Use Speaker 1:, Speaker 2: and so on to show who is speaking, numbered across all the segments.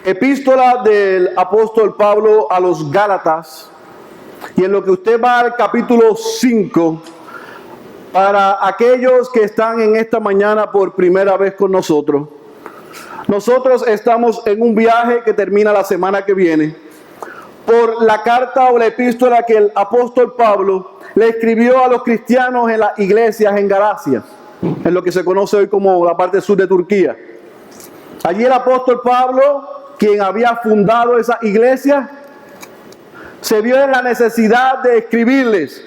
Speaker 1: Epístola del apóstol Pablo a los Gálatas, y en lo que usted va al capítulo 5, para aquellos que están en esta mañana por primera vez con nosotros. Nosotros estamos en un viaje que termina la semana que viene por la carta o la epístola que el apóstol Pablo le escribió a los cristianos en las iglesias en Galacia, en lo que se conoce hoy como la parte sur de Turquía. Allí el apóstol Pablo, quien había fundado esa iglesia, se vio en la necesidad de escribirles,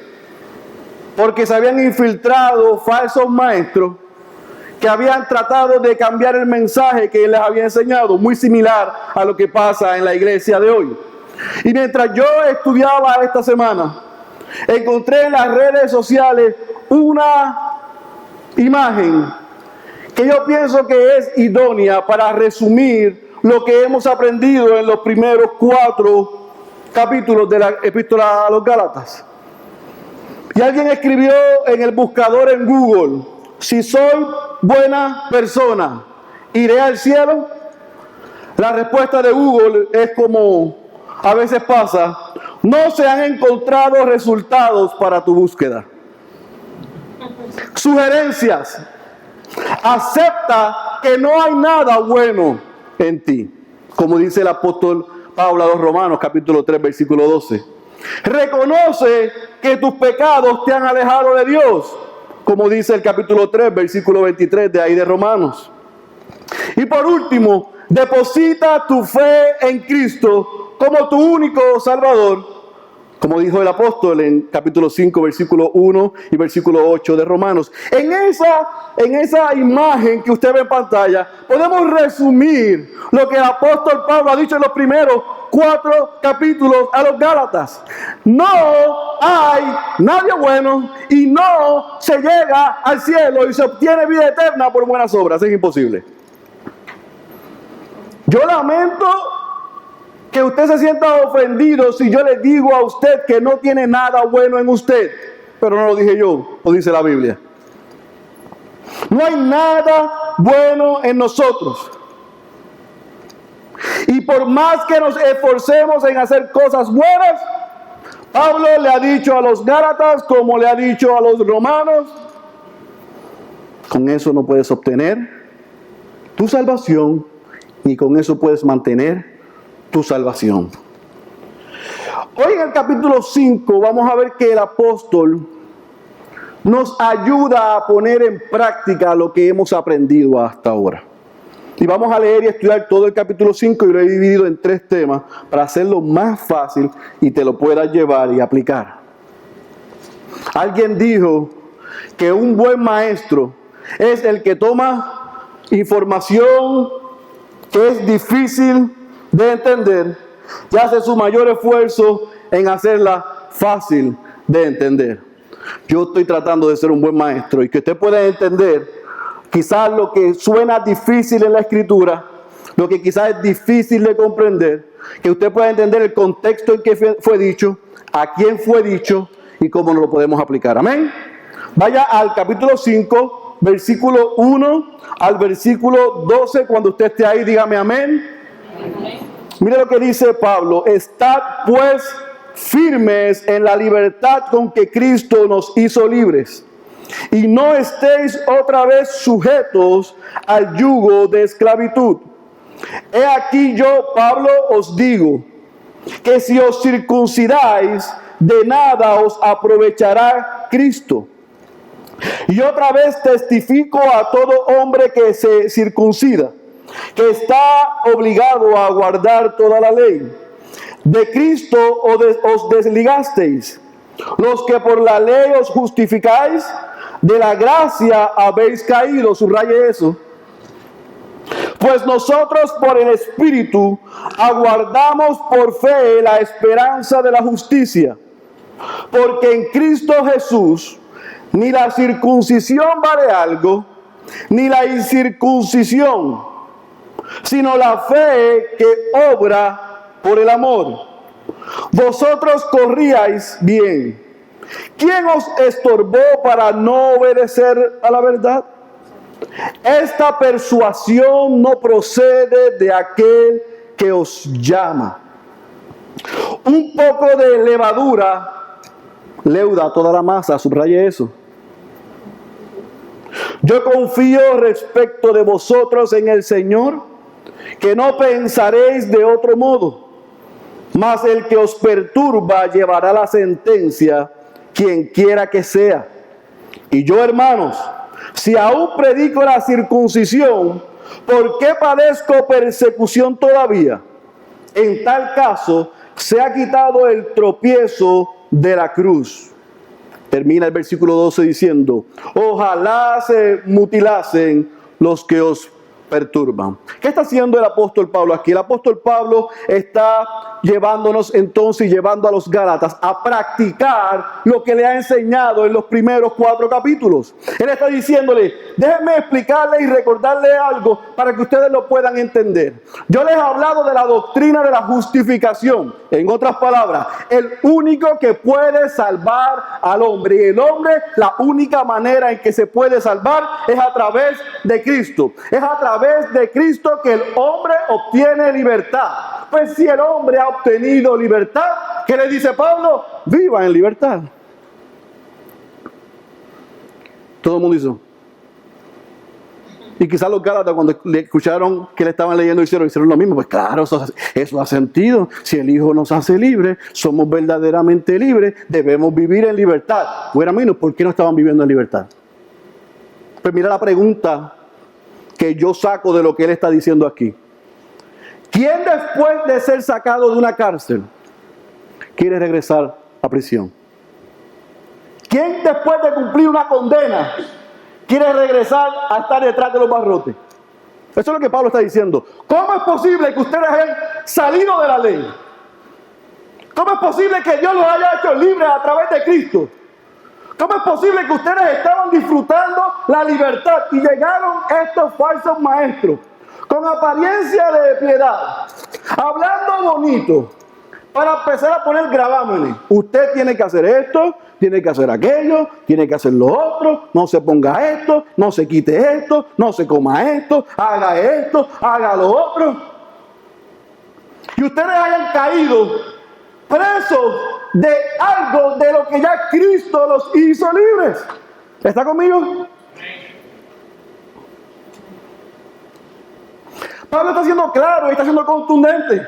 Speaker 1: porque se habían infiltrado falsos maestros que habían tratado de cambiar el mensaje que él les había enseñado, muy similar a lo que pasa en la iglesia de hoy. Y mientras yo estudiaba esta semana, encontré en las redes sociales una imagen que yo pienso que es idónea para resumir lo que hemos aprendido en los primeros 4 capítulos de la epístola a los Gálatas. Y alguien escribió en el buscador en Google: si soy buena persona, ¿iré al cielo? La respuesta de Google es como a veces pasa: no se han encontrado resultados para tu búsqueda. Sugerencias: acepta que no hay nada bueno en ti, como dice el apóstol Pablo a los Romanos, capítulo 3, versículo 12. Reconoce que tus pecados te han alejado de Dios, como dice el capítulo 3, versículo 23 de ahí de Romanos. Y por último, deposita tu fe en Cristo como tu único Salvador, como dijo el apóstol en capítulo 5, versículo 1 y versículo 8 de Romanos. En esa imagen que usted ve en pantalla, podemos resumir lo que el apóstol Pablo ha dicho en los primeros 4 capítulos a los Gálatas. No hay nadie bueno y no se llega al cielo y se obtiene vida eterna por buenas obras. Es imposible. Yo lamento que usted se sienta ofendido si yo le digo a usted que no tiene nada bueno en usted. Pero no lo dije yo, lo dice la Biblia. No hay nada bueno en nosotros. Y por más que nos esforcemos en hacer cosas buenas, Pablo le ha dicho a los Gálatas, como le ha dicho a los romanos, con eso no puedes obtener tu salvación, ni con eso puedes mantener tu salvación. Hoy en el capítulo 5 vamos a ver que el apóstol nos ayuda a poner en práctica lo que hemos aprendido hasta ahora. Y vamos a leer y estudiar todo el capítulo 5 y lo he dividido en 3 temas para hacerlo más fácil y te lo puedas llevar y aplicar. Alguien dijo que un buen maestro es el que toma información que es difícil de entender y hace su mayor esfuerzo en hacerla fácil de entender. Yo estoy tratando de ser un buen maestro y que usted pueda entender quizás lo que suena difícil en la escritura, lo que quizás es difícil de comprender, que usted pueda entender el contexto en que fue dicho, a quién fue dicho y cómo nos lo podemos aplicar. Amén. Vaya al capítulo 5, versículo 1 al versículo 12. Cuando usted esté ahí, dígame amén. Amén. Mire lo que dice Pablo: estad pues firmes en la libertad con que Cristo nos hizo libres, y no estéis otra vez sujetos al yugo de esclavitud. He aquí yo, Pablo, os digo que si os circuncidáis, de nada os aprovechará Cristo. Y otra vez testifico a todo hombre que se circuncida, que está obligado a guardar toda la ley. De Cristo os desligasteis, los que por la ley os justificáis, de la gracia habéis caído. Subraye eso. Pues nosotros por el Espíritu aguardamos por fe la esperanza de la justicia. Porque en Cristo Jesús ni la circuncisión vale algo, ni la incircuncisión, sino la fe que obra por el amor. Vosotros corríais bien. ¿Quién os estorbó para no obedecer a la verdad? Esta persuasión no procede de aquel que os llama. Un poco de levadura leuda toda la masa, subraye eso. Yo confío respecto de vosotros en el Señor, que no pensaréis de otro modo, mas el que os perturba llevará la sentencia, quien quiera que sea. Y yo, hermanos, si aún predico la circuncisión, ¿por qué padezco persecución todavía? En tal caso, se ha quitado el tropiezo de la cruz. Termina el versículo 12 diciendo: ojalá se mutilasen los que os perturban. ¿Qué está haciendo el apóstol Pablo aquí? El apóstol Pablo está llevándonos entonces, llevando a los Gálatas a practicar lo que le ha enseñado en los primeros 4 capítulos. Él está diciéndole: déjenme explicarle y recordarle algo para que ustedes lo puedan entender. Yo les he hablado de la doctrina de la justificación. En otras palabras, el único que puede salvar al hombre. Y el hombre, la única manera en que se puede salvar es a través de Cristo. Es a través de Cristo que el hombre obtiene libertad. Pues si el hombre ha obtenido libertad, ¿qué le dice Pablo? Viva en libertad. Todo el mundo hizo. Y quizás los Gálatas, cuando le escucharon que le estaban leyendo, hicieron lo mismo. Pues claro, eso ha sentido. Si el Hijo nos hace libres, somos verdaderamente libres, debemos vivir en libertad. Bueno, amigos, ¿por qué no estaban viviendo en libertad? Pues mira la pregunta que yo saco de lo que él está diciendo aquí. ¿Quién después de ser sacado de una cárcel quiere regresar a prisión? ¿Quién después de cumplir una condena quiere regresar a estar detrás de los barrotes? Eso es lo que Pablo está diciendo. ¿Cómo es posible que ustedes hayan salido de la ley? ¿Cómo es posible que Dios los haya hecho libres a través de Cristo? ¿Cómo es posible que ustedes estaban disfrutando la libertad y llegaron estos falsos maestros con apariencia de piedad, hablando bonito, para empezar a poner gravámenes? Usted tiene que hacer esto, tiene que hacer aquello, tiene que hacer lo otro, no se ponga esto, no se quite esto, no se coma esto, haga lo otro. Y ustedes hayan caído presos de algo de lo que ya Cristo los hizo libres. ¿Está conmigo? Pablo está siendo claro y está siendo contundente.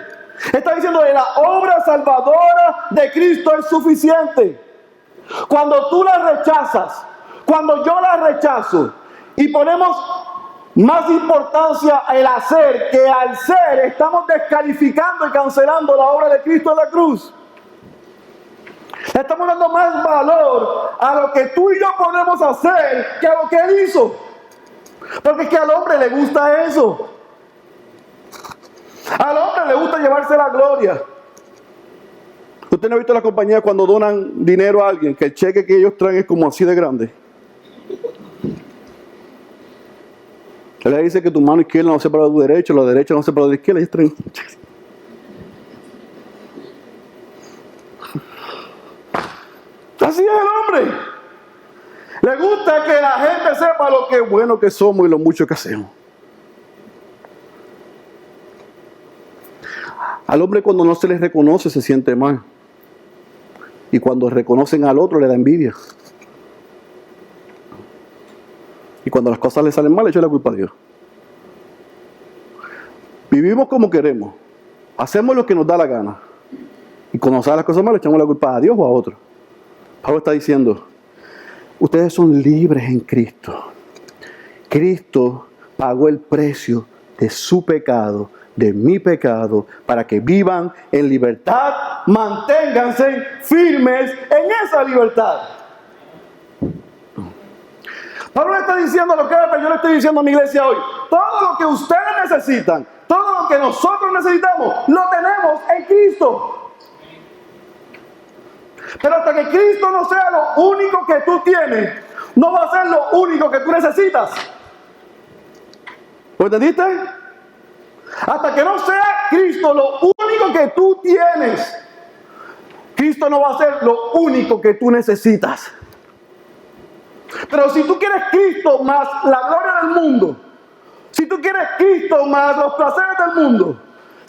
Speaker 1: Está diciendo que la obra salvadora de Cristo es suficiente. Cuando tú la rechazas, cuando yo la rechazo y ponemos más importancia al hacer que al ser, estamos descalificando y cancelando la obra de Cristo en la cruz. Estamos dando más valor a lo que tú y yo podemos hacer que a lo que Él hizo. Porque es que al hombre le gusta eso. Al hombre le gusta llevarse la gloria. ¿Usted no ha visto las compañías cuando donan dinero a alguien, que el cheque que ellos traen es como así de grande? Él le dice que tu mano izquierda no se para de tu derecha, la derecha no se para de la izquierda, y ellos traen. Así es el hombre. Le gusta que la gente sepa lo que bueno que somos y lo mucho que hacemos. Al hombre, cuando no se le reconoce, se siente mal. Y cuando reconocen al otro, le da envidia. Y cuando las cosas le salen mal, le echa la culpa a Dios. Vivimos como queremos. Hacemos lo que nos da la gana. Y cuando nos salen las cosas mal, le echamos la culpa a Dios o a otro. Pablo está diciendo: ustedes son libres en Cristo. Cristo pagó el precio de su pecado, de mi pecado, para que vivan en libertad. Manténganse firmes en esa libertad. Pablo le está diciendo lo que yo le estoy diciendo a mi iglesia hoy. Todo lo que ustedes necesitan, todo lo que nosotros necesitamos, lo tenemos en Cristo. Pero hasta que Cristo no sea lo único que tú tienes, no va a ser lo único que tú necesitas. ¿Lo entendiste? Hasta que no sea Cristo lo único que tú tienes, Cristo no va a ser lo único que tú necesitas. Pero si tú quieres Cristo más la gloria del mundo, si tú quieres Cristo más los placeres del mundo,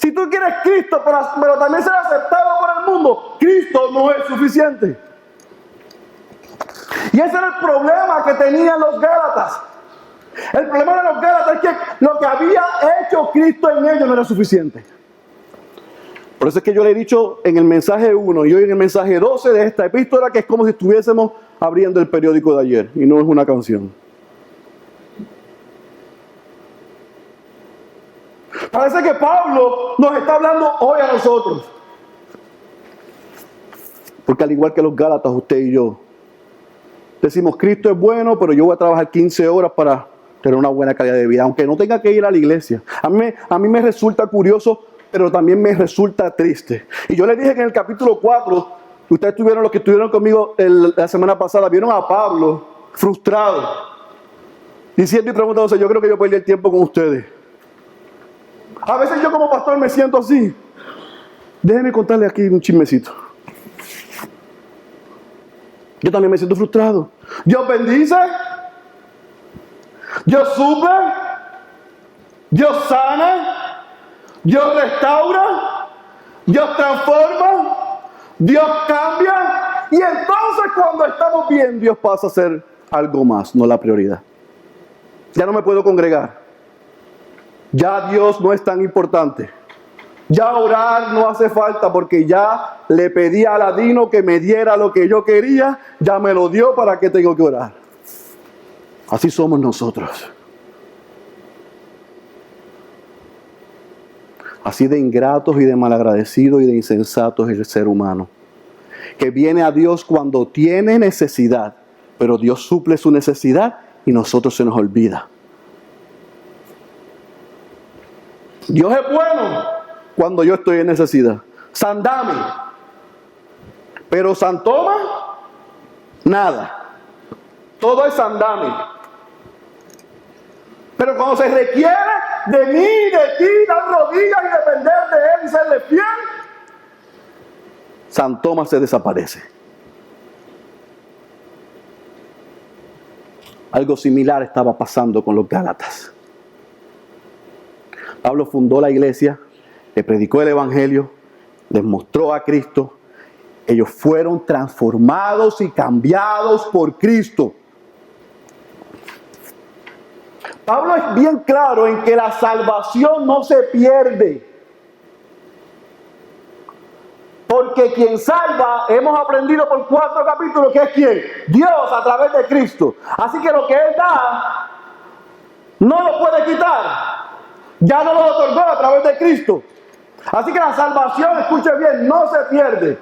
Speaker 1: Si tú quieres Cristo, pero también ser aceptado por el mundo, Cristo no es suficiente. Y ese era el problema que tenían los Gálatas. El problema de los Gálatas es que lo que había hecho Cristo en ellos no era suficiente. Por eso es que yo le he dicho en el mensaje 1 y hoy en el mensaje 12 de esta epístola que es como si estuviésemos abriendo el periódico de ayer y no es una canción. Parece que Pablo nos está hablando hoy a nosotros. Porque al igual que los Gálatas, usted y yo, decimos Cristo es bueno, pero yo voy a trabajar 15 horas para tener una buena calidad de vida, aunque no tenga que ir a la iglesia. A mí me resulta curioso, pero también me resulta triste. Y yo les dije que en el capítulo 4, ustedes tuvieron, los que estuvieron conmigo la semana pasada, vieron a Pablo frustrado, diciendo y preguntándose, yo creo que yo perdí el tiempo con ustedes. A veces yo como pastor me siento así. Déjenme contarle aquí un chismecito. Yo también me siento frustrado. Dios bendice, Dios suple, Dios sana, Dios restaura, Dios transforma, Dios cambia. Y entonces cuando estamos bien, Dios pasa a ser algo más, no la prioridad. Ya no me puedo congregar. Ya Dios no es tan importante. Ya orar no hace falta porque ya le pedí a Aladino que me diera lo que yo quería. Ya me lo dio, ¿para qué tengo que orar? Así somos nosotros. Así de ingratos y de malagradecidos y de insensatos es el ser humano. Que viene a Dios cuando tiene necesidad, pero Dios suple su necesidad y nosotros se nos olvida. Dios es bueno cuando yo estoy en necesidad. San Dami. Pero San Tomás, nada. Todo es San Dami. Pero cuando se requiere de mí, de ti, dar rodillas y depender de Él y serle fiel, San Tomás se desaparece. Algo similar estaba pasando con los Gálatas. Pablo fundó la iglesia, le predicó el evangelio, les mostró a Cristo. Ellos fueron transformados y cambiados por Cristo. Pablo es bien claro en que la salvación no se pierde. Porque quien salva, hemos aprendido por 4 capítulos, que es ¿quién? Dios a través de Cristo. Así que lo que Él da, no lo puede quitar. Ya no lo otorgó a través de Cristo. Así que la salvación, escuche bien, no se pierde.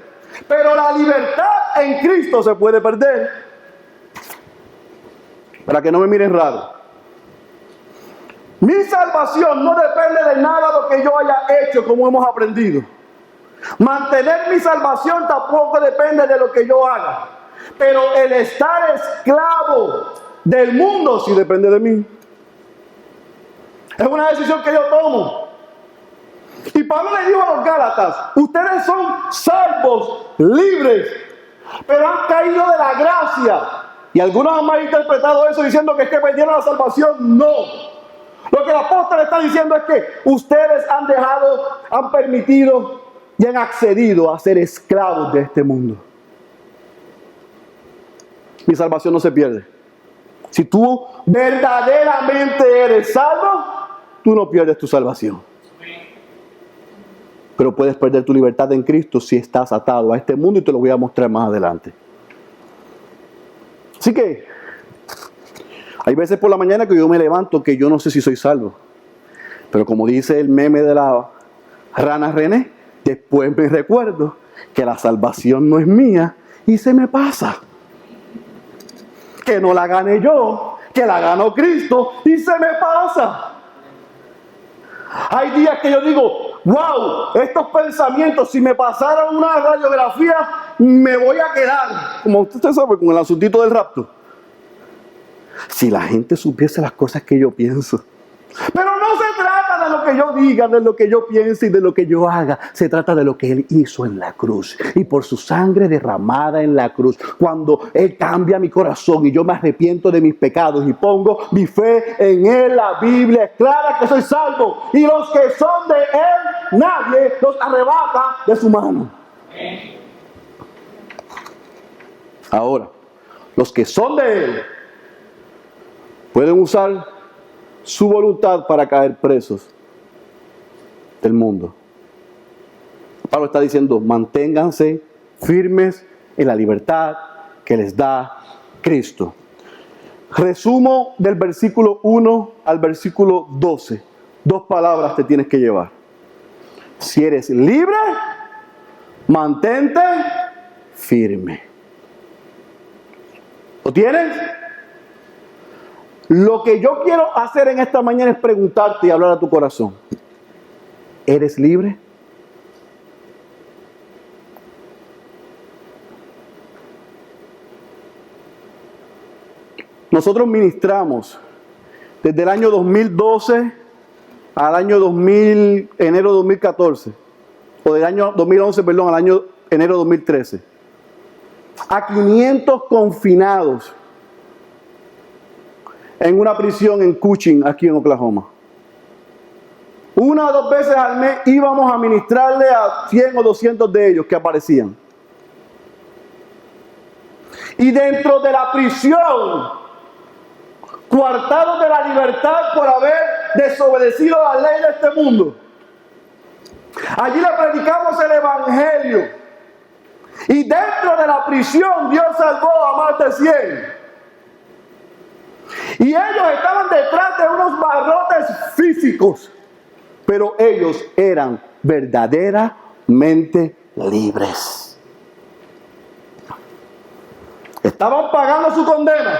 Speaker 1: Pero la libertad en Cristo se puede perder. Para que no me miren raro. Mi salvación no depende de nada de lo que yo haya hecho, como hemos aprendido. Mantener mi salvación tampoco depende de lo que yo haga. Pero el estar esclavo del mundo sí depende de mí. Es una decisión que yo tomo. Y Pablo le dijo a los Gálatas, ustedes son salvos, libres, pero han caído de la gracia. Y algunos han malinterpretado eso diciendo que es que perdieron la salvación. No. Lo que el apóstol está diciendo es que ustedes han permitido y han accedido a ser esclavos de este mundo. Mi salvación no se pierde. Si tú verdaderamente eres salvo, tú no pierdes tu salvación. Pero puedes perder tu libertad en Cristo si estás atado a este mundo y te lo voy a mostrar más adelante. Así que hay veces por la mañana que yo me levanto que yo no sé si soy salvo. Pero como dice el meme de la rana René, después me recuerdo que la salvación no es mía y se me pasa. Que no la gané yo, que la ganó Cristo y se me pasa. Hay días que yo digo, wow, estos pensamientos, si me pasaran una radiografía, me voy a quedar, como usted sabe, con el asuntito del rapto. Si la gente supiese las cosas que yo pienso. Pero no se trata de lo lo que yo diga, de lo que yo piense y de lo que yo haga. Se trata de lo que Él hizo en la cruz. Y por su sangre derramada en la cruz, cuando Él cambia mi corazón y yo me arrepiento de mis pecados y pongo mi fe en Él, la Biblia es clara que soy salvo. Y los que son de Él, nadie los arrebata de su mano. Ahora, los que son de Él pueden usar su voluntad para caer presos del mundo. Pablo está diciendo, manténganse firmes en la libertad que les da Cristo. Resumo del versículo 1 al versículo 12. 2 palabras te tienes que llevar. Si eres libre, mantente firme. ¿Lo tienes? Lo que yo quiero hacer en esta mañana es preguntarte y hablar a tu corazón. ¿Eres libre? Nosotros ministramos desde el año 2012 al año enero 2014, o del año 2011, perdón, al año enero 2013, a 500 confinados en una prisión en Cushing, aquí en Oklahoma. 1 o 2 veces al mes íbamos a ministrarle a 100 o 200 de ellos que aparecían. Y dentro de la prisión, coartados de la libertad por haber desobedecido la ley de este mundo, allí le predicamos el evangelio. Y dentro de la prisión Dios salvó a más de 100. Y ellos estaban detrás de unos barrotes físicos, pero ellos eran verdaderamente libres. Estaban pagando su condena,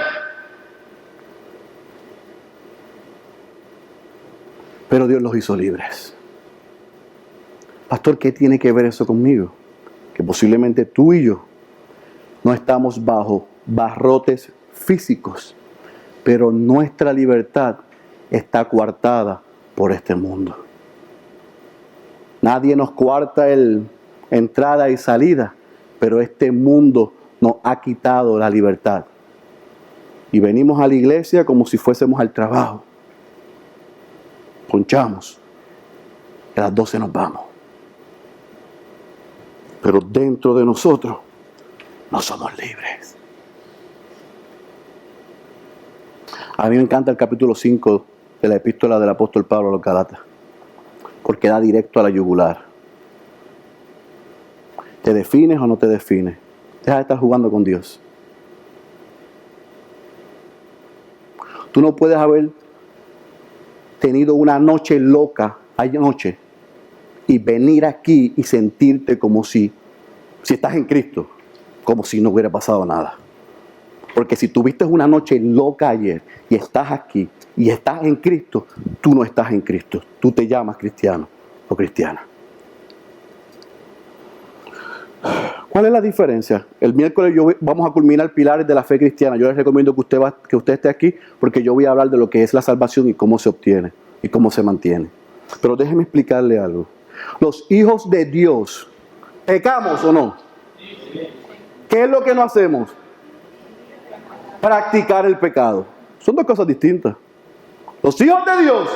Speaker 1: pero Dios los hizo libres. Pastor, ¿qué tiene que ver eso conmigo? Que posiblemente tú y yo no estamos bajo barrotes físicos, pero nuestra libertad está coartada por este mundo. Nadie nos coarta entrada y salida, pero este mundo nos ha quitado la libertad. Y venimos a la iglesia como si fuésemos al trabajo. Ponchamos, a las 12 nos vamos. Pero dentro de nosotros no somos libres. A mí me encanta el capítulo 5 de la epístola del apóstol Pablo a los Gálatas, porque da directo a la yugular. ¿Te defines o no te defines? Deja de estar jugando con Dios. Tú no puedes haber tenido una noche loca anoche y venir aquí y sentirte como si estás en Cristo, como si no hubiera pasado nada. Porque si tuviste una noche loca ayer y estás aquí y estás en Cristo, tú no estás en Cristo. Tú te llamas cristiano o cristiana. ¿Cuál es la diferencia? El miércoles vamos a culminar pilares de la fe cristiana. Yo les recomiendo que usted esté aquí porque yo voy a hablar de lo que es la salvación y cómo se obtiene y cómo se mantiene. Pero déjeme explicarle algo. Los hijos de Dios, ¿pecamos o no? ¿Qué es lo que no hacemos? Practicar el pecado. Son dos cosas distintas. Los hijos de Dios,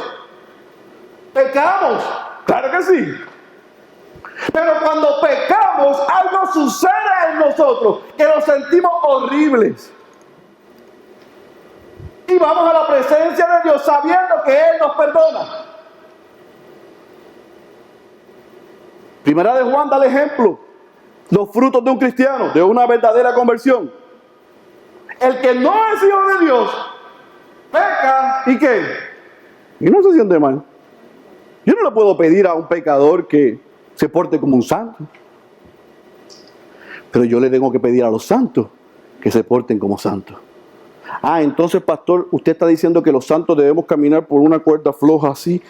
Speaker 1: ¿pecamos? Claro que sí. Pero cuando pecamos, algo sucede en nosotros que nos sentimos horribles. Y vamos a la presencia de Dios sabiendo que Él nos perdona. Primera de Juan da el ejemplo. Los frutos de un cristiano, de una verdadera conversión. El que no es hijo de Dios, peca, ¿y qué? Y no se siente mal. Yo no le puedo pedir a un pecador que se porte como un santo. Pero yo le tengo que pedir a los santos que se porten como santos. Entonces, pastor, usted está diciendo que los santos debemos caminar por una cuerda floja así.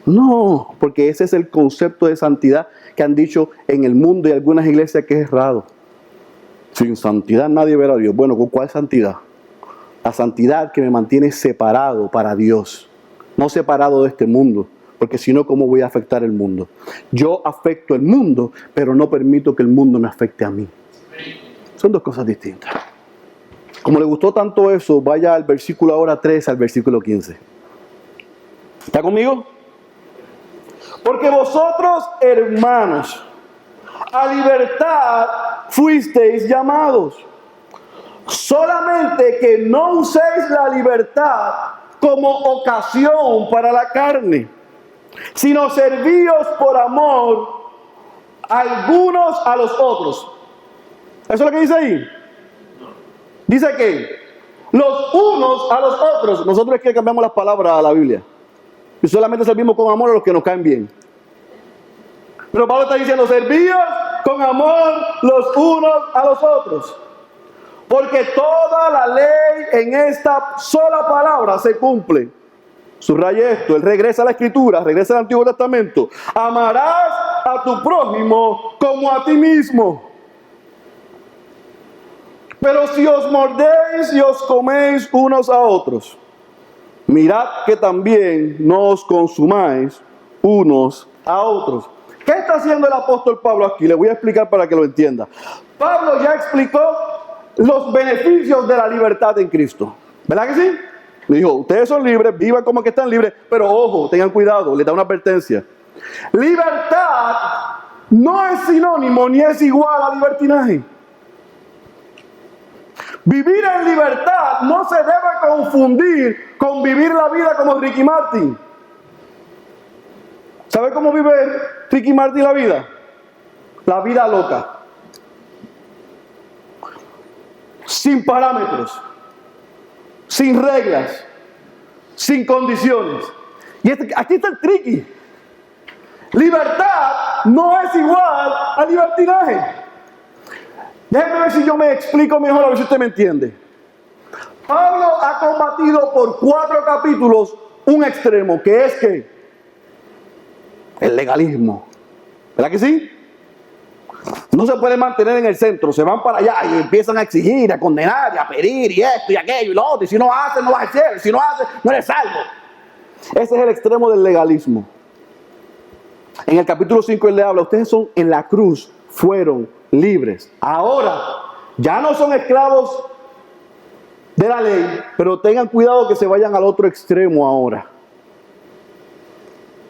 Speaker 1: No, porque ese es el concepto de santidad que han dicho en el mundo y algunas iglesias que es errado. Sin santidad nadie verá a Dios. Bueno, ¿con cuál santidad? La santidad que me mantiene separado para Dios. No separado de este mundo, porque si no, ¿cómo voy a afectar el mundo? Yo afecto el mundo, pero no permito que el mundo me afecte a mí. Son dos cosas distintas. Como le gustó tanto eso, vaya al versículo ahora 3 al versículo 15. ¿Está conmigo? Porque vosotros, hermanos, a libertad fuisteis llamados. Solamente que no uséis la libertad como ocasión para la carne, sino servíos por amor algunos a los otros. ¿Eso es lo que dice ahí? Dice que los unos a los otros. Nosotros es que cambiamos las palabras a la Biblia y solamente servimos con amor a los que nos caen bien. Pero Pablo está diciendo, servíos con amor los unos a los otros, porque toda la ley en esta sola palabra se cumple. Subraye esto, él regresa a la Escritura, regresa al Antiguo Testamento. Amarás a tu prójimo como a ti mismo. Pero si os mordéis y os coméis unos a otros, mirad que también no os consumáis unos a otros. ¿Qué está haciendo el apóstol Pablo aquí? Le voy a explicar para que lo entienda. Pablo ya explicó los beneficios de la libertad en Cristo. ¿Verdad que sí? Le dijo, ustedes son libres, vivan como que están libres, pero ojo, tengan cuidado, les da una advertencia. Libertad no es sinónimo ni es igual a libertinaje. Vivir en libertad no se debe confundir con vivir la vida como Ricky Martin. ¿Sabe cómo vive Ricky Martin la vida? La vida loca. Sin parámetros, sin reglas, sin condiciones. Y aquí está el tricky. Libertad no es igual a libertinaje. Déjeme ver si yo me explico mejor, a ver si usted me entiende. Pablo ha combatido por 4 capítulos un extremo, que es que el legalismo. ¿Verdad que sí? No se puede mantener en el centro, se van para allá y empiezan a exigir, a condenar, y a pedir, y esto y aquello y lo otro. Y si no haces, no vas al cielo. Si no haces, no eres salvo. Ese es el extremo del legalismo. En el capítulo 5 él le habla, ustedes son en la cruz, fueron libres. Ahora, ya no son esclavos de la ley, pero tengan cuidado que se vayan al otro extremo ahora.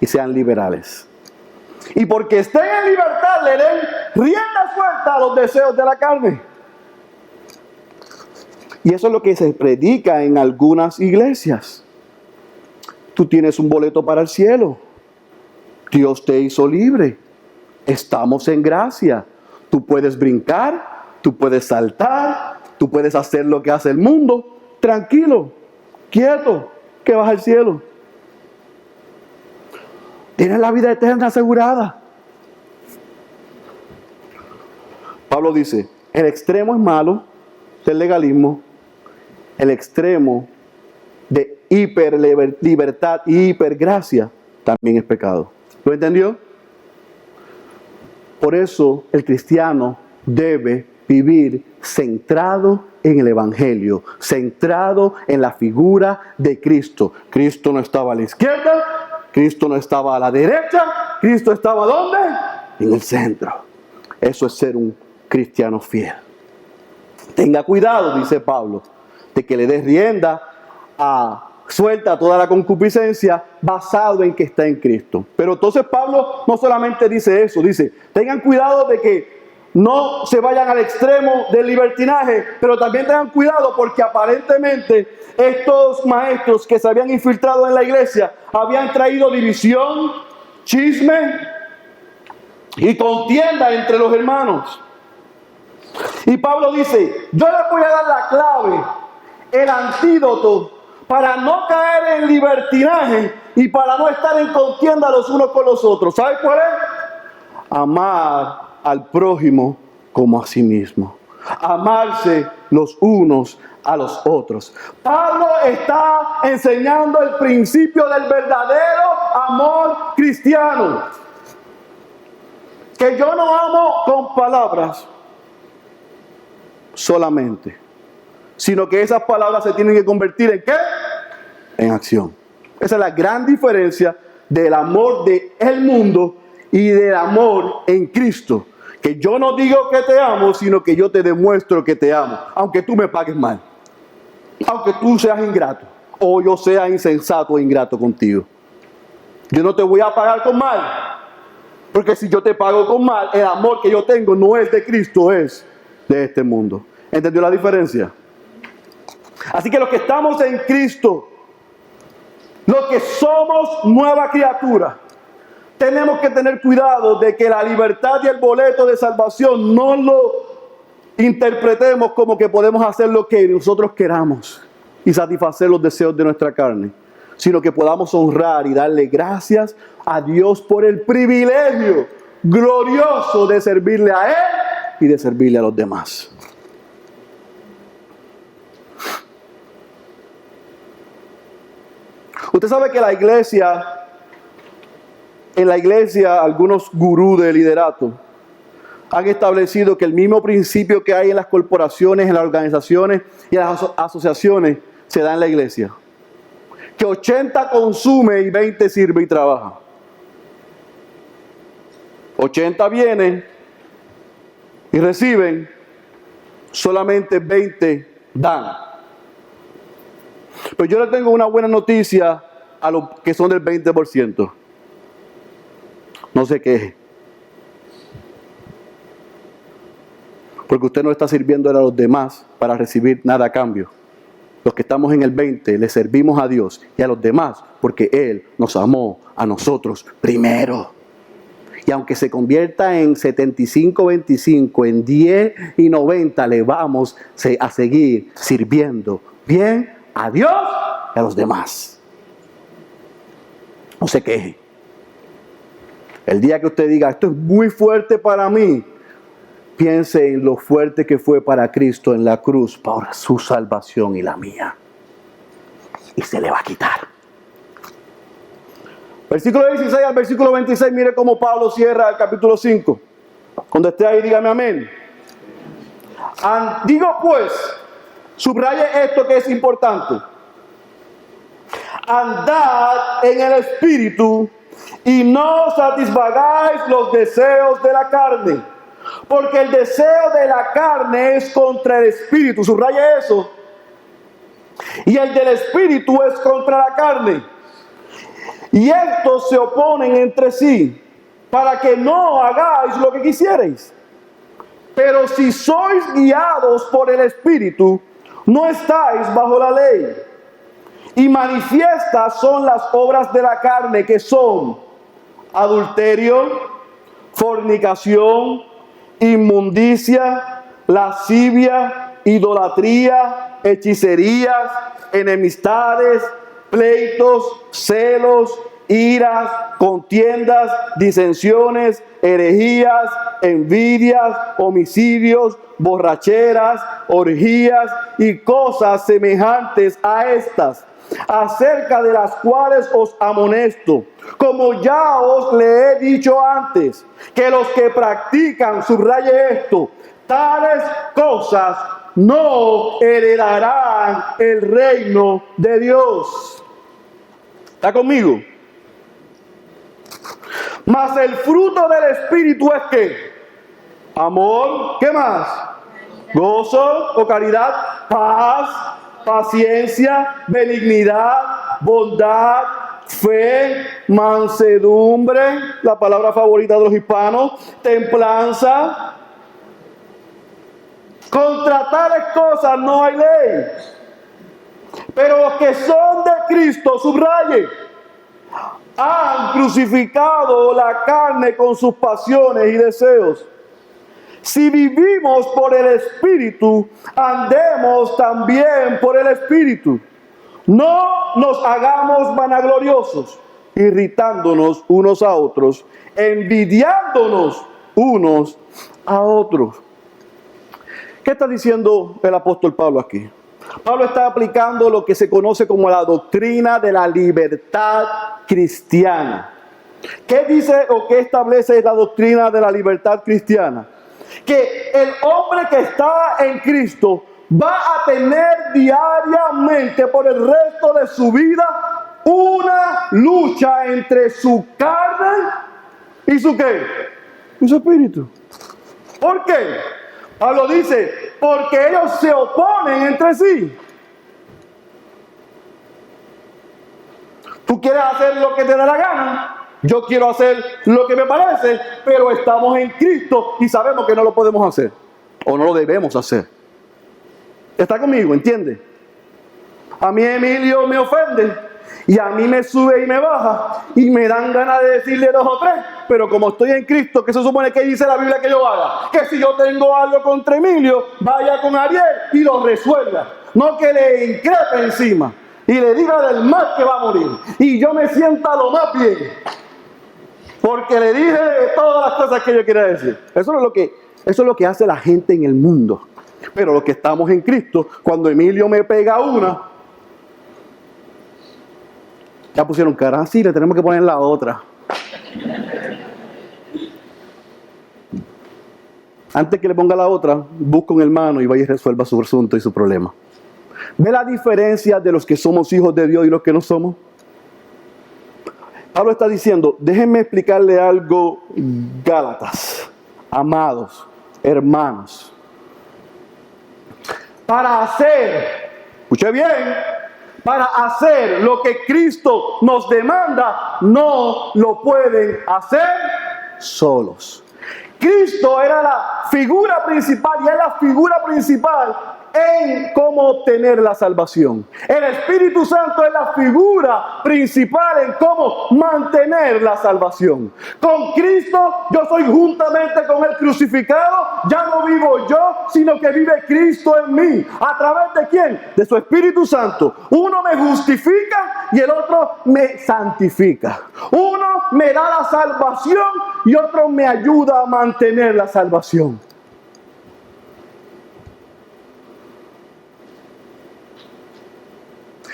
Speaker 1: Y sean liberales. Y porque estén en libertad, le den rienda suelta a los deseos de la carne. Y eso es lo que se predica en algunas iglesias. Tú tienes un boleto para el cielo. Dios te hizo libre. Estamos en gracia. Tú puedes brincar, tú puedes saltar, tú puedes hacer lo que hace el mundo. Tranquilo, quieto, que vas al cielo. Tienes la vida eterna asegurada. Pablo dice, el extremo es malo del legalismo, el extremo de hiperlibertad y hipergracia también es pecado. ¿Lo entendió? Por eso el cristiano debe vivir centrado en el Evangelio, centrado en la figura de Cristo. Cristo no estaba a la izquierda, Cristo no estaba a la derecha, Cristo estaba ¿dónde? En el centro. Eso es ser un cristiano fiel. Tenga cuidado, dice Pablo, de que le des rienda suelta toda la concupiscencia basado en que está en Cristo. Pero entonces Pablo no solamente dice eso, dice, tengan cuidado de que no se vayan al extremo del libertinaje, pero también tengan cuidado porque aparentemente estos maestros que se habían infiltrado en la iglesia habían traído división, chisme y contienda entre los hermanos. Y Pablo dice, yo les voy a dar la clave, el antídoto para no caer en libertinaje y para no estar en contienda los unos con los otros. ¿Sabe cuál es? Amar al prójimo como a sí mismo. Amarse los unos a los otros. Pablo está enseñando el principio del verdadero amor cristiano. Que yo no amo con palabras solamente, sino que esas palabras se tienen que convertir ¿en qué? En acción. Esa es la gran diferencia del amor del mundo y del amor en Cristo. Que yo no digo que te amo, sino que yo te demuestro que te amo, aunque tú me pagues mal, aunque tú seas ingrato, o yo sea insensato e ingrato contigo. Yo no te voy a pagar con mal, porque si yo te pago con mal, el amor que yo tengo no es de Cristo, es de este mundo. ¿Entendió la diferencia? Así que los que estamos en Cristo, los que somos nueva criatura, tenemos que tener cuidado de que la libertad y el boleto de salvación no lo interpretemos como que podemos hacer lo que nosotros queramos y satisfacer los deseos de nuestra carne, sino que podamos honrar y darle gracias a Dios por el privilegio glorioso de servirle a Él y de servirle a los demás. Usted sabe que en la iglesia, algunos gurús de liderato han establecido que el mismo principio que hay en las corporaciones, en las organizaciones y en las asociaciones se da en la iglesia. Que 80 consume y 20 sirve y trabaja. 80 vienen y reciben, solamente 20 dan. Pero yo le tengo una buena noticia a los que son del 20%. No se queje. Porque usted no está sirviendo a los demás para recibir nada a cambio. Los que estamos en el 20 le servimos a Dios y a los demás porque Él nos amó a nosotros primero. Y aunque se convierta en 75-25, en 10 y 90, le vamos a seguir sirviendo bien a Dios y a los demás. No se queje. El día que usted diga, esto es muy fuerte para mí, piense en lo fuerte que fue para Cristo en la cruz por su salvación y la mía. Y se le va a quitar. Versículo 16 al versículo 26, mire cómo Pablo cierra el capítulo 5. Cuando esté ahí, dígame amén. Digo pues, subraye esto que es importante. Andad en el Espíritu y no satisfagáis los deseos de la carne. Porque el deseo de la carne es contra el Espíritu. Subraye eso. Y el del Espíritu es contra la carne. Y estos se oponen entre sí, para que no hagáis lo que quisierais. Pero si sois guiados por el Espíritu, no estáis bajo la ley. Y manifiestas son las obras de la carne, que son adulterio, fornicación, inmundicia, lascivia, idolatría, hechicerías, enemistades, pleitos, celos, iras, contiendas, disensiones, herejías, envidias, homicidios, borracheras, orgías y cosas semejantes a estas, acerca de las cuales os amonesto, como ya os le he dicho antes, que los que practican, subraye esto, tales cosas no heredarán el reino de Dios. ¿Está conmigo? Mas el fruto del Espíritu es ¿qué? Amor, ¿qué más? Gozo o caridad, paz, paciencia, benignidad, bondad, fe, mansedumbre, la palabra favorita de los hispanos, templanza. Contra tales cosas no hay ley. Pero los que son de Cristo, subraye, han crucificado la carne con sus pasiones y deseos. Si vivimos por el Espíritu, andemos también por el Espíritu. No nos hagamos vanagloriosos, irritándonos unos a otros, envidiándonos unos a otros. ¿Qué está diciendo el apóstol Pablo aquí? Pablo está aplicando lo que se conoce como la doctrina de la libertad cristiana. ¿Qué dice o qué establece la doctrina de la libertad cristiana? Que el hombre que está en Cristo va a tener diariamente por el resto de su vida una lucha entre su carne y su ¿qué? Y su espíritu. ¿Por qué? Pablo dice, porque ellos se oponen entre sí. Tú quieres hacer lo que te da la gana, yo quiero hacer lo que me parece, pero estamos en Cristo y sabemos que no lo podemos hacer, o no lo debemos hacer. ¿Está conmigo? ¿Entiende? A mí Emilio me ofende, y a mí me sube y me baja, y me dan ganas de decirle 2 o 3, pero como estoy en Cristo, ¿qué se supone que dice la Biblia que yo haga? Que si yo tengo algo contra Emilio, vaya con Ariel y lo resuelva, no que le increpe encima y le diga del mal que va a morir, y yo me sienta lo más bien, porque le dije todas las cosas que yo quería decir. Eso es lo que hace la gente en el mundo. Pero los que estamos en Cristo, cuando Emilio me pega una, ya pusieron cara, sí, le tenemos que poner la otra. Antes que le ponga la otra, busca un hermano y vaya y resuelva su asunto y su problema. ¿Ve la diferencia de los que somos hijos de Dios y los que no somos? Pablo está diciendo, déjenme explicarle algo, Gálatas, amados, hermanos. Para hacer, escuche bien, para hacer lo que Cristo nos demanda, no lo pueden hacer solos. Cristo era la figura principal y es la figura principal en cómo obtener la salvación. El Espíritu Santo es la figura principal en cómo mantener la salvación. Con Cristo yo soy juntamente con Él crucificado. Ya no vivo yo, sino que vive Cristo en mí. ¿A través de quién? De su Espíritu Santo. Uno me justifica y el otro me santifica. Uno me da la salvación y otro me ayuda a mantener la salvación.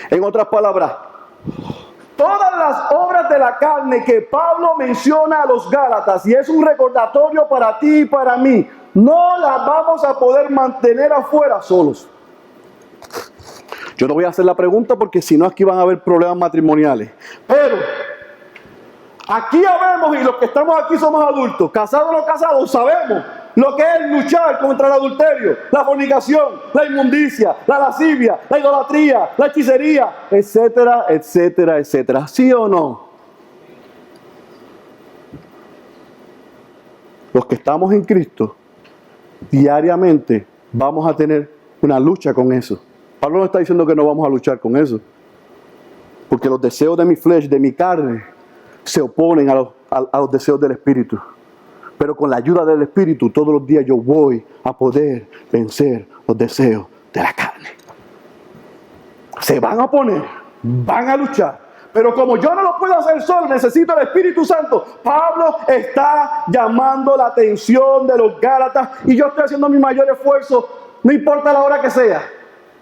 Speaker 1: En otras palabras, todas las obras de la carne que Pablo menciona a los Gálatas, y es un recordatorio para ti y para mí, no las vamos a poder mantener afuera solos. Yo no voy a hacer la pregunta porque si no aquí van a haber problemas matrimoniales. Pero aquí habemos, y los que estamos aquí somos adultos, casados o no casados, sabemos lo que es luchar contra el adulterio, la fornicación, la inmundicia, la lascivia, la idolatría, la hechicería, etcétera, etcétera, etcétera. ¿Sí o no? Los que estamos en Cristo, diariamente vamos a tener una lucha con eso. Pablo no está diciendo que no vamos a luchar con eso, porque los deseos de mi flesh, de mi carne, se oponen a los deseos del Espíritu. Pero con la ayuda del Espíritu, todos los días yo voy a poder vencer los deseos de la carne. Se van a oponer, van a luchar. Pero como yo no lo puedo hacer solo, necesito el Espíritu Santo. Pablo está llamando la atención de los Gálatas y yo estoy haciendo mi mayor esfuerzo, no importa la hora que sea,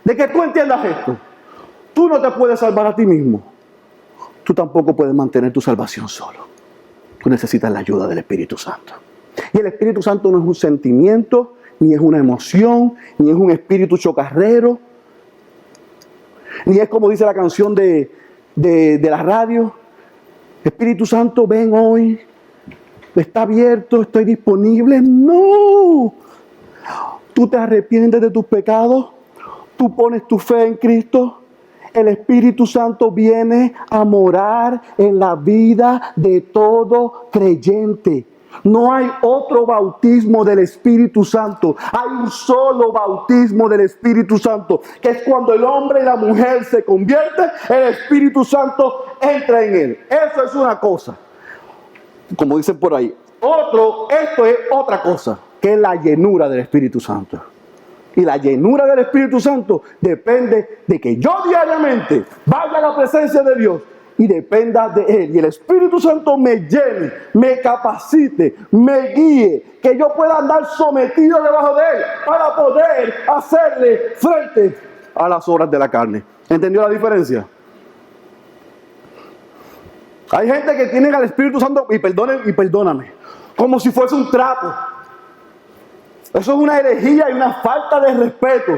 Speaker 1: de que tú entiendas esto. Tú no te puedes salvar a ti mismo. Tú tampoco puedes mantener tu salvación solo. Tú necesitas la ayuda del Espíritu Santo. Y el Espíritu Santo no es un sentimiento, ni es una emoción, ni es un espíritu chocarrero, ni es como dice la canción de la radio. Espíritu Santo, ven hoy, está abierto, estoy disponible. No, tú te arrepientes de tus pecados, tú pones tu fe en Cristo. El Espíritu Santo viene a morar en la vida de todo creyente. No hay otro bautismo del Espíritu Santo. Hay un solo bautismo del Espíritu Santo, que es cuando el hombre y la mujer se convierten, el Espíritu Santo entra en él. Eso es una cosa. Como dicen por ahí. Esto es otra cosa, que es la llenura del Espíritu Santo. Y la llenura del Espíritu Santo depende de que yo diariamente vaya a la presencia de Dios y dependa de Él. Y el Espíritu Santo me llene, me capacite, me guíe, que yo pueda andar sometido debajo de Él para poder hacerle frente a las obras de la carne. ¿Entendió la diferencia? Hay gente que tiene al Espíritu Santo, y perdóname, como si fuese un trapo. Eso es una herejía y una falta de respeto.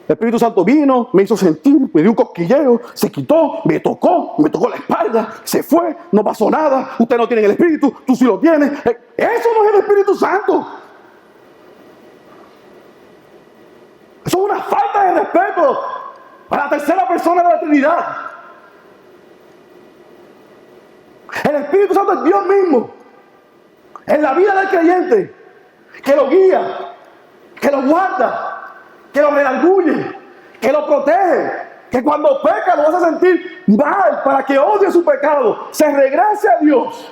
Speaker 1: El Espíritu Santo vino, me hizo sentir, me dio un cosquilleo, se quitó, me tocó la espalda, se fue, no pasó nada. Usted no tiene el Espíritu, tú sí lo tienes. Eso no es el Espíritu Santo. Eso es una falta de respeto a la tercera persona de la Trinidad. El Espíritu Santo es Dios mismo en la vida del creyente, que lo guía, que lo guarda, que lo redarguye, que lo protege, que cuando peca lo hace sentir mal para que odie su pecado, se regrese a Dios.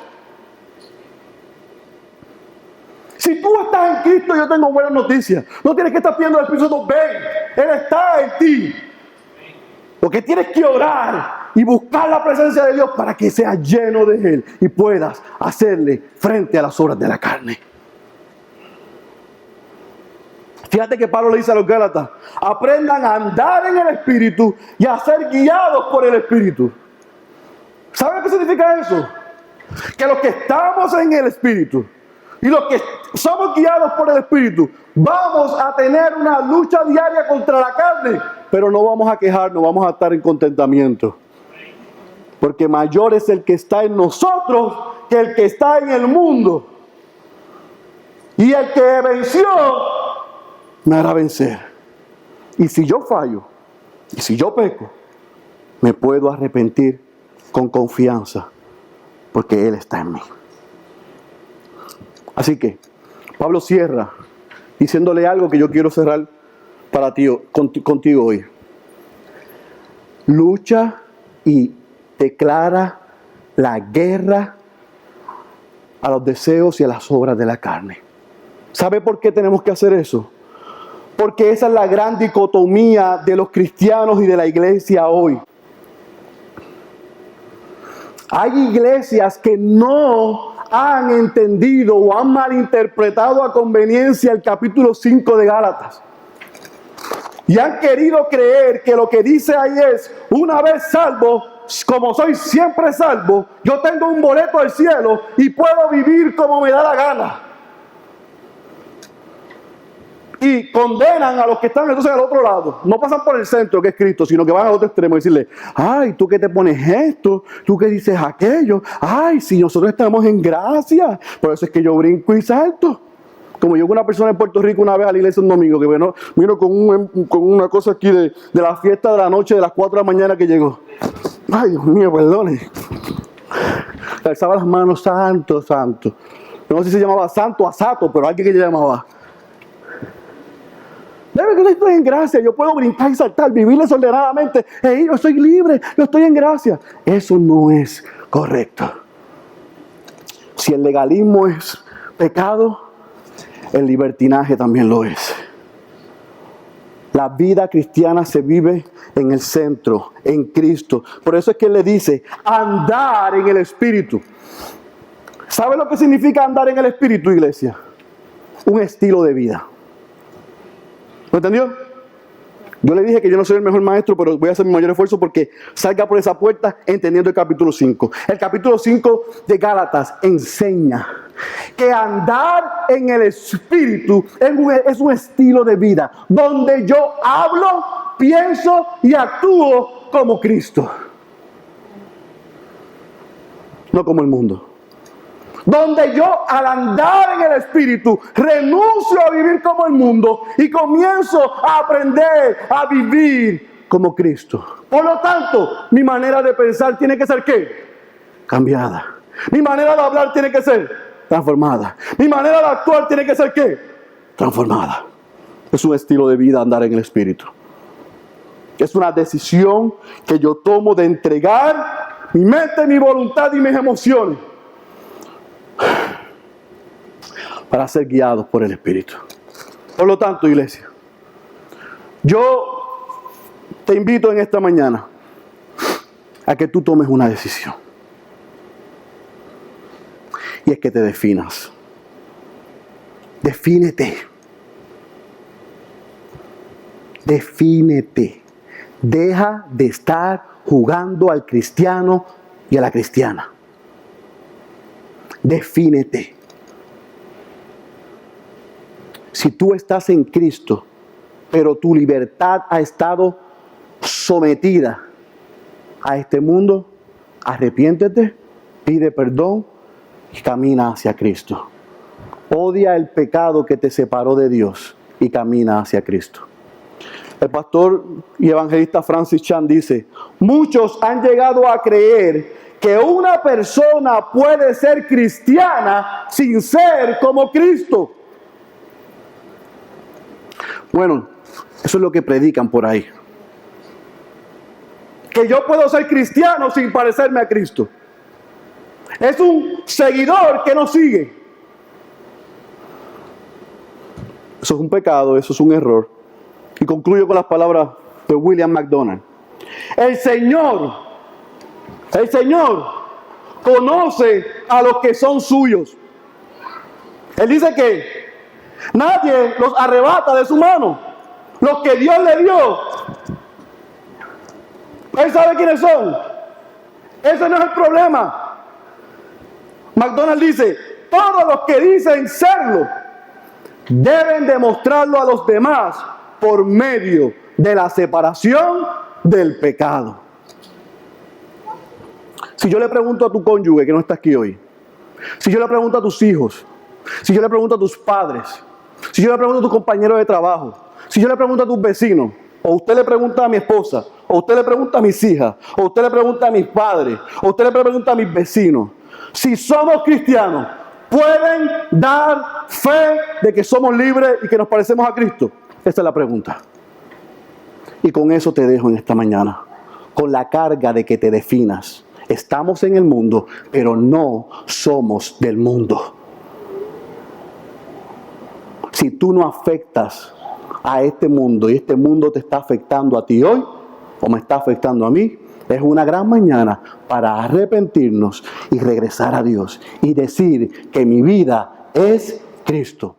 Speaker 1: Si tú estás en Cristo, yo tengo buenas noticias. No tienes que estar pidiendo al Espíritu Santo, ven, Él está en ti. Lo que tienes que orar y buscar la presencia de Dios para que seas lleno de Él y puedas hacerle frente a las obras de la carne. Fíjate que Pablo le dice a los Gálatas, aprendan a andar en el Espíritu y a ser guiados por el Espíritu. ¿Saben qué significa eso? Que los que estamos en el Espíritu y los que somos guiados por el Espíritu, vamos a tener una lucha diaria contra la carne, pero no vamos a quejarnos, vamos a estar en contentamiento. Porque mayor es el que está en nosotros que el que está en el mundo. Y el que venció me hará vencer. Y si yo fallo, y si yo peco, me puedo arrepentir con confianza, porque Él está en mí. Así que Pablo cierra diciéndole algo que yo quiero cerrar para ti, contigo hoy. Lucha y declara la guerra a los deseos y a las obras de la carne. ¿Sabe por qué tenemos que hacer eso? Porque esa es la gran dicotomía de los cristianos y de la iglesia hoy. Hay iglesias que no han entendido o han malinterpretado a conveniencia el capítulo 5 de Gálatas. Y han querido creer que lo que dice ahí es, una vez salvo, como soy siempre salvo, yo tengo un boleto al cielo y puedo vivir como me da la gana. Y condenan a los que están entonces al otro lado. No pasan por el centro, que es Cristo, sino que van al otro extremo y decirle, ay, tú que te pones esto, tú que dices aquello, ay, si nosotros estamos en gracia, por eso es que yo brinco y salto. Como llegó una persona en Puerto Rico una vez a la iglesia un domingo, que vino con una cosa aquí de la fiesta de la noche de las 4 de la mañana que llegó. Ay, Dios mío, perdone. Alzaba las manos, santo, santo. No sé si se llamaba santo asato, pero alguien que le llamaba. Debe que yo estoy en gracia, yo puedo brincar y saltar, vivir desordenadamente. Yo soy libre, yo estoy en gracia. Eso no es correcto. Si el legalismo es pecado, el libertinaje también lo es. La vida cristiana se vive en el centro, en Cristo. Por eso es que Él le dice, andar en el Espíritu. ¿Sabe lo que significa andar en el Espíritu, iglesia? Un estilo de vida. ¿Lo entendió? Yo le dije que yo no soy el mejor maestro, pero voy a hacer mi mayor esfuerzo porque salga por esa puerta entendiendo el capítulo 5. El capítulo 5 de Gálatas enseña que andar en el Espíritu es un estilo de vida donde yo hablo, pienso y actúo como Cristo. No como el mundo. Donde yo al andar en el Espíritu renuncio a vivir como el mundo y comienzo a aprender a vivir como Cristo. Por lo tanto, mi manera de pensar tiene que ser ¿qué? Cambiada. Mi manera de hablar tiene que ser transformada. Mi manera de actuar tiene que ser ¿qué? Transformada. Es un estilo de vida andar en el Espíritu. Es una decisión que yo tomo de entregar mi mente, mi voluntad y mis emociones para ser guiados por el Espíritu. Por lo tanto, iglesia, yo te invito en esta mañana a que tú tomes una decisión. Y es que te definas. Defínete. Defínete. Deja de estar jugando al cristiano y a la cristiana. Defínete. Si tú estás en Cristo, pero tu libertad ha estado sometida a este mundo, arrepiéntete, pide perdón y camina hacia Cristo. Odia el pecado que te separó de Dios y camina hacia Cristo. El pastor y evangelista Francis Chan dice: muchos han llegado a creer que una persona puede ser cristiana sin ser como Cristo. Bueno, eso es lo que predican por ahí. Que yo puedo ser cristiano sin parecerme a Cristo. Es un seguidor que no sigue. Eso es un pecado, eso es un error. Y concluyo con las palabras de William MacDonald. El Señor conoce a los que son suyos. Él dice que nadie los arrebata de su mano. Los que Dios le dio, Él sabe quiénes son. Ese no es el problema. MacDonald dice: todos los que dicen serlo deben demostrarlo a los demás por medio de la separación del pecado. Si yo le pregunto a tu cónyuge que no está aquí hoy, si yo le pregunto a tus hijos, si yo le pregunto a tus padres, si yo le pregunto a tus compañeros de trabajo, si yo le pregunto a tus vecinos, o usted le pregunta a mi esposa, o usted le pregunta a mis hijas, o usted le pregunta a mis padres, o usted le pregunta a mis vecinos, si somos cristianos, ¿pueden dar fe de que somos libres y que nos parecemos a Cristo? Esta es la pregunta. Y con eso te dejo en esta mañana, con la carga de que te definas. Estamos en el mundo, pero no somos del mundo. Si tú no afectas a este mundo y este mundo te está afectando a ti hoy, o me está afectando a mí, es una gran mañana para arrepentirnos y regresar a Dios y decir que mi vida es Cristo.